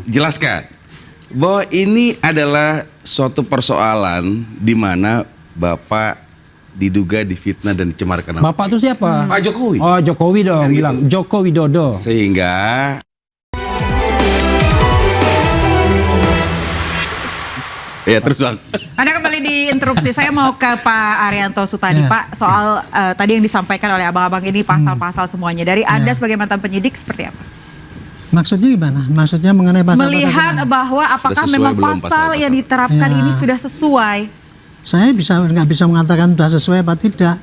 Jelaskan bahwa ini adalah suatu persoalan di mana Bapak diduga difitnah dan dicemarkan. Bapak itu siapa? Pak Jokowi. Oh, Jokowi dong, Kan bilang gitu. Joko Widodo. Sehingga ya terus Bang. Anda kembali diinterupsi. Saya mau ke Pak Arianto Sutadi, Pak, soal tadi yang disampaikan oleh abang-abang ini pasal-pasal semuanya. Dari Anda sebagai mantan penyidik seperti apa? Maksudnya gimana? Maksudnya mengenai pasal-pasal Melihat gimana? bahwa apakah Sesuai memang belum pasal yang pasal-pasal? diterapkan Ya. ini sudah sesuai? Saya nggak bisa mengatakan sudah sesuai apa tidak.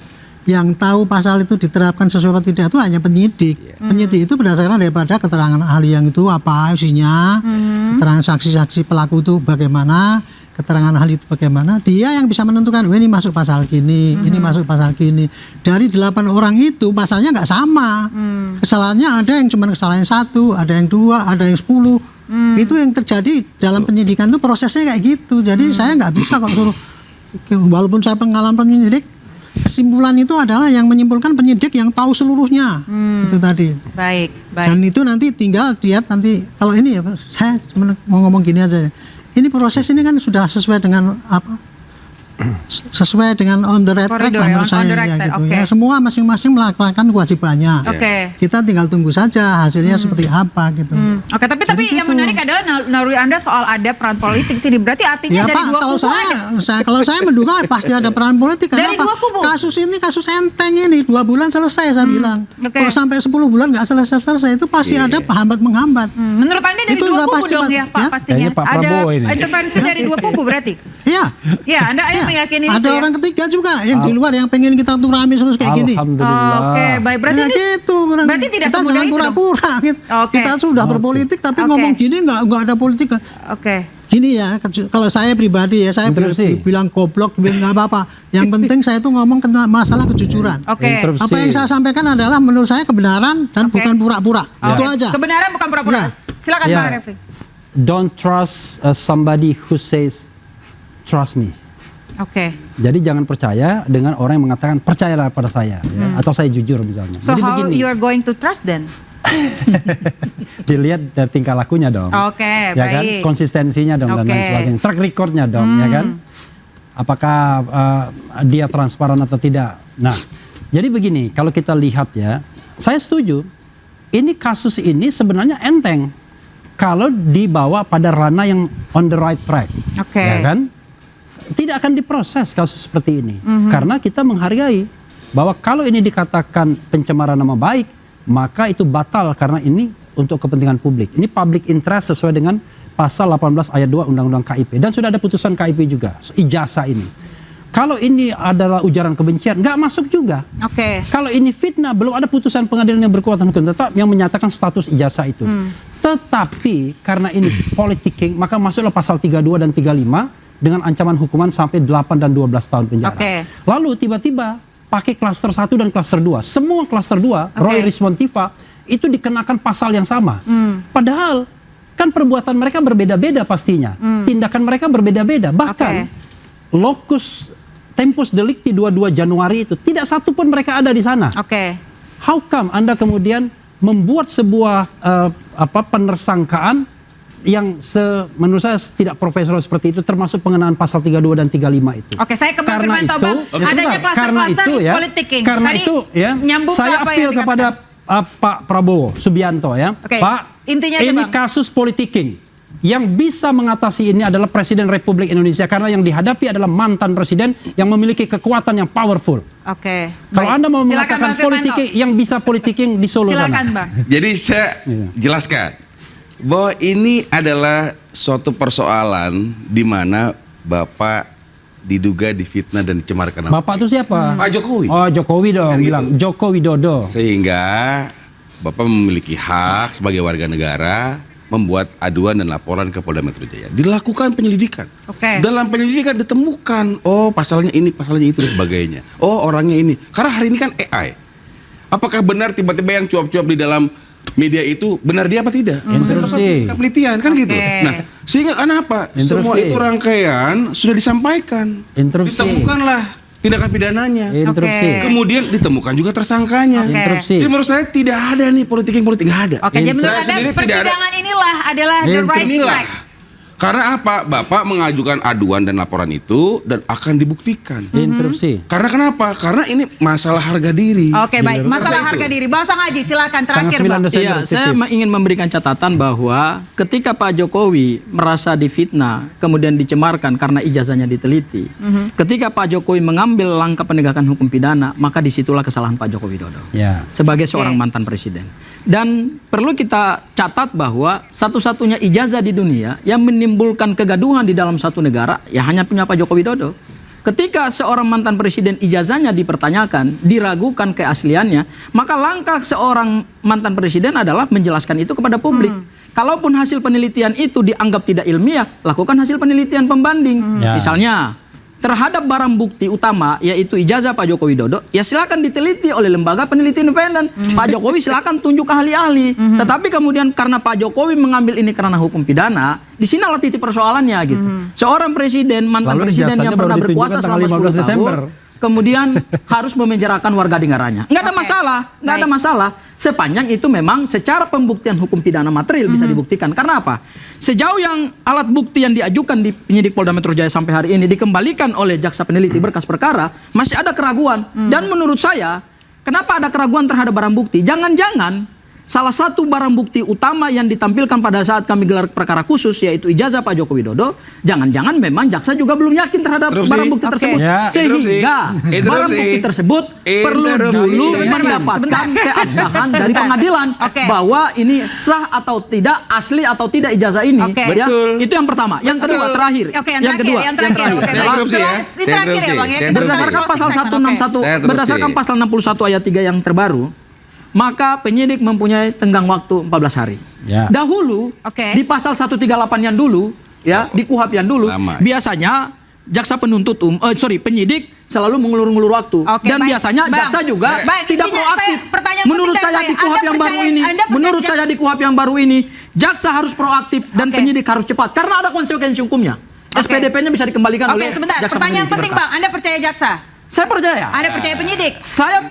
Yang tahu pasal itu diterapkan sesuai apa tidak itu hanya penyidik. Penyidik itu berdasarkan daripada keterangan ahli yang itu apa isinya, keterangan saksi-saksi pelaku itu bagaimana, keterangan ahli itu bagaimana. Dia yang bisa menentukan, oh, ini masuk pasal gini, ini masuk pasal gini. Dari 8 orang itu pasalnya nggak sama. Kesalahannya ada yang cuma kesalahan 1, ada yang 2, ada yang 10. Itu yang terjadi dalam penyidikan itu prosesnya kayak gitu. Jadi saya nggak bisa kok suruh, walaupun saya pengalaman penyidik, kesimpulan itu adalah yang menyimpulkan penyidik yang tahu seluruhnya. Itu tadi. Baik, Dan baik. itu nanti tinggal lihat nanti, kalau ini ya saya cuma mau ngomong gini aja. Ini proses ini kan sudah sesuai dengan apa? Sesuai dengan on the right track Koridor, menurut on saya the right ya track, gitu oke. ya. Semua masing-masing melakukan kewajibannya. Oke. Kita tinggal tunggu saja hasilnya seperti apa gitu. Oke, tapi Jadi yang gitu. menarik adalah naluri Anda soal ada peran politik sini. Berarti artinya Ya dari Pak, dua kalau kubu ada. kalau saya menduga pasti ada peran politik. Dari Kenapa? dua kubu? Kasus ini kasus enteng ini 2 bulan selesai saya bilang. Oke. Kalau sampai 10 bulan nggak selesai itu pasti ada hambat menghambat. Menurut Anda dari Itu dua sudah kubu pasti, dong Pak. ya, Pak, Ya? pastinya. Kayaknya Pak Ada Prabowo ini. intervensi dari dua kubu berarti. Iya. Ya, Anda meyakini Ada itu ya? orang ketiga juga yang di luar yang pengen kita tuh rame terus kayak gini. Alhamdulillah. Oke, baik. Berarti Ya ini gitu, berarti tidak kita semudah jangan itu dong? pura-pura gitu. Oke. Kita sudah berpolitik tapi Oke. ngomong gini nggak ada politik. Oke. Gini ya, kalau saya pribadi ya, saya Interupsi. bilang goblok, bilang nggak apa-apa. Yang penting saya tuh ngomong tentang masalah kejujuran. Oke. Interupsi. Apa yang saya sampaikan adalah menurut saya kebenaran dan Oke. bukan pura-pura. Itu aja. Kebenaran bukan pura-pura. Ya. Silakan Ya. Pak Refli. Don't trust somebody who says trust me. Oke. Jadi jangan percaya dengan orang yang mengatakan percayalah pada saya, ya. Atau saya jujur misalnya. So Jadi how begini, you are going to trust then? dilihat dari tingkah lakunya dong. Oke, Ya kan, baik. konsistensinya dong dan lain Oke. sebagainya. Track recordnya dong, ya kan. Apakah dia transparan atau tidak? Nah, jadi begini, kalau kita lihat ya, saya setuju. Ini kasus ini sebenarnya enteng kalau dibawa pada ranah yang on the right track, Oke. ya kan? Tidak akan diproses kasus seperti ini karena kita menghargai bahwa kalau ini dikatakan pencemaran nama baik, maka itu batal karena ini untuk kepentingan publik. Ini public interest sesuai dengan pasal 18 ayat 2 Undang-Undang KIP dan sudah ada putusan KIP juga ijazah ini. Kalau ini adalah ujaran kebencian nggak masuk juga. Oke. Kalau ini fitnah belum ada putusan pengadilan yang berkekuatan hukum tetap yang menyatakan status ijazah itu. Tetapi karena ini politicking maka masuklah pasal 32 dan 35 dengan ancaman hukuman sampai 8 dan 12 tahun penjara. Oke. Lalu tiba-tiba pakai klaster 1 dan klaster 2. Semua klaster 2, Roy Rismond Tiva itu dikenakan pasal yang sama. Padahal kan perbuatan mereka berbeda-beda pastinya. Tindakan mereka berbeda-beda. Bahkan locus tempus delicti 22 Januari itu tidak satu pun mereka ada di sana. Oke. How come Anda kemudian membuat sebuah penersangkaan yang menurut saya tidak profesional seperti itu, termasuk pengenaan pasal 32 dan 35 itu. Oke, saya ke Bang Karena Firmanto, itu, Bang. Adanya klaster-klaster is politicking. Karena Tadi itu ya, nyambung ke saya apa apil yang kepada Pak Prabowo Subianto ya. Oke, Pak, intinya aja, ini Bang. kasus politicking. Yang bisa mengatasi ini adalah Presiden Republik Indonesia karena yang dihadapi adalah mantan presiden yang memiliki kekuatan yang powerful. Oke. Kalau Baik. Anda mau Silakan, mengatakan Bang Firmanto. politicking, yang bisa politicking di Solo Silakan, sana. Bang. Jadi saya jelaskan bahwa ini adalah suatu persoalan di mana Bapak diduga difitnah dan dicemarkan. Bapak itu siapa? Pak Jokowi. Oh, Jokowi dong, Kan gitu. bilang Joko Widodo. Sehingga Bapak memiliki hak sebagai warga negara membuat aduan dan laporan ke Polda Metro Jaya. Dilakukan penyelidikan. Oke. Dalam penyelidikan ditemukan, oh pasalnya ini, pasalnya itu dan sebagainya. Oh orangnya ini. Karena hari ini kan AI. Apakah benar tiba-tiba yang cuap-cuap di dalam media itu benar dia apa tidak? Interupsi. Penelitian kan gitu. Oke. Nah, sehingga kenapa? Semua Interupsi. itu rangkaian sudah disampaikan. Interupsi. Ditemukanlah tindakan pidananya. Interupsi. Oke. Kemudian ditemukan juga tersangkanya. Oke. Interupsi. Jadi menurut saya tidak ada nih politik nggak ada. Oke, jadi menurut Saya Anda sendiri tidak ada. persidangan inilah adalah the right Inilah. track. Karena apa? Bapak mengajukan aduan dan laporan itu dan akan dibuktikan. Interupsi. Karena kenapa? Karena ini masalah harga diri. Oke, baik. Masalah Itu. harga diri. Bang Sangaji, silakan Tanggal terakhir, 9 Bang. Desember. Iya, saya ingin memberikan catatan bahwa ketika Pak Jokowi merasa difitnah, kemudian dicemarkan karena ijazahnya diteliti, ketika Pak Jokowi mengambil langkah penegakan hukum pidana, maka disitulah kesalahan Pak Joko Widodo Ya. sebagai seorang mantan presiden. Dan perlu kita catat bahwa satu-satunya ijazah di dunia yang menimbulkan kegaduhan di dalam satu negara ya hanya punya Pak Joko Widodo. Ketika seorang mantan presiden ijazahnya dipertanyakan, diragukan keasliannya, maka langkah seorang mantan presiden adalah menjelaskan itu kepada publik. Kalaupun hasil penelitian itu dianggap tidak ilmiah, lakukan hasil penelitian pembanding. Ya. Misalnya, terhadap barang bukti utama yaitu ijazah Pak Joko Widodo, ya silakan diteliti oleh lembaga peneliti independen. Pak Jokowi silakan tunjuk ahli-ahli. Tetapi kemudian karena Pak Jokowi mengambil ini karena hukum pidana, di sinilah titik persoalannya gitu. Seorang presiden, mantan Lalu presiden ijazahnya yang baru pernah ditunjukkan berkuasa tanggal selama 15 10 Desember. tahun, kemudian harus memenjarakan warga negaranya. Nggak ada Oke. masalah, nggak ada Baik. masalah. Sepanjang itu memang secara pembuktian hukum pidana material bisa dibuktikan. Karena apa? Sejauh yang alat bukti yang diajukan di penyidik Polda Metro Jaya sampai hari ini dikembalikan oleh jaksa peneliti berkas perkara, masih ada keraguan. Dan menurut saya, kenapa ada keraguan terhadap barang bukti? Jangan-jangan salah satu barang bukti utama yang ditampilkan pada saat kami gelar perkara khusus yaitu ijazah Pak Joko Widodo, jangan-jangan memang jaksa juga belum yakin terhadap Interupsi. barang bukti Oke. tersebut. Ya. Sehingga Interupsi. barang bukti tersebut perlu Interupsi. dulu Sebentar, Bang. mendapatkan Sebentar. keabsahan dari Sebentar. pengadilan Oke. bahwa ini sah atau tidak, asli atau tidak ijazah ini. Oke. Ya, Betul. itu yang pertama. Yang kedua Betul. terakhir. Oke, yang terakhir. Oke, Saya baik. interupsi ya. Ini terakhir ya, Bang. Ya. Saya Kita Berdasarkan closing pasal segment. 161 Saya interupsi. berdasarkan pasal 61 ayat 3 yang terbaru, maka penyidik mempunyai tenggang waktu 14 hari. Ya. Dahulu Oke. di pasal 138 yang dulu ya, di KUHP yang dulu, Lama. biasanya jaksa penuntut penyidik selalu mengulur-ngulur waktu. Oke, Dan baik. biasanya Bang, jaksa juga baik, tidak intinya proaktif. saya- pertanyaan Menurut penting saya dari di saya, KUHP Anda yang baru percaya- ini, Anda percaya menurut saya di KUHP yang baru ini, jaksa harus proaktif dan Oke. penyidik harus cepat karena ada konsekuensi hukumnya. Oke. SPDP-nya bisa dikembalikan Oke, oleh sebentar. jaksa Pertanyaan peneliti penting, berkas. Bang. Anda percaya jaksa? Saya percaya. Anda percaya penyidik? Saya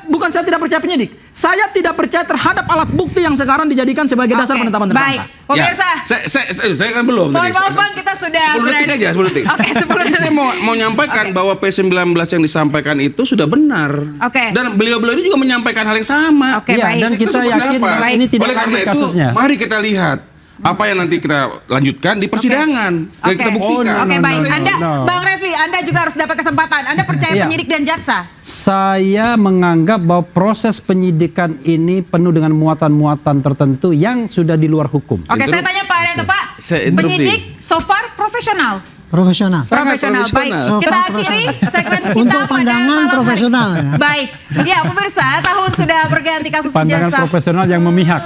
tidak percaya penyidik. Saya tidak percaya terhadap alat bukti yang sekarang dijadikan sebagai dasar Oke, penetapan baik. tersangka. Pemirsa, Saya kan belum mohon tadi. maaf, Bang, kita sudah 10 detik berada- aja, 10 detik. Oke, 10 Jadi detik. saya mau menyampaikan bahwa P19 yang disampaikan itu sudah benar. Oke. Dan beliau-beliau ini juga menyampaikan hal yang sama. Oke, Iya, baik. dan Itu kita seperti yakin apa? ini tidak Oleh karena valid itu, kasusnya. mari kita lihat apa yang nanti kita lanjutkan di persidangan dan Oke. kita buktikan. Oh, Oke, no, baik. no, Anda, no. Bang Refli, Anda juga harus dapat kesempatan. Anda percaya Iya. penyidik dan jaksa? Saya menganggap bahwa proses penyidikan ini penuh dengan muatan-muatan tertentu yang sudah di luar hukum. Oke, saya tanya Pak Arianto, Pak. Saya interupsi. Penyidik so far profesional. Profesional. Sangat Profesional. Baik, profesional. kita So, akhiri segmen kita Untuk pada pandangan malam hari profesional, ini. ya. Baik. Ya, pemirsa, tahun sudah berganti kasus Pandangan ijazah. profesional yang memihak.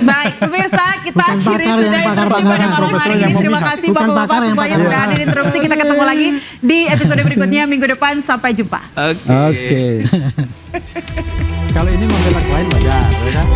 Baik, pemirsa, kita Bukan akhiri pakar sudah yang pakar interupsi pakar pada yang malam profesional hari yang ini. Terima memihak. kasih Bukan Bapak-Bapak pakar yang semuanya pakar. sudah hadir interupsi. Kita ketemu lagi di episode berikutnya minggu depan. Sampai jumpa. Oke. Oke. Kalau ini membela klien wajar, ya kan?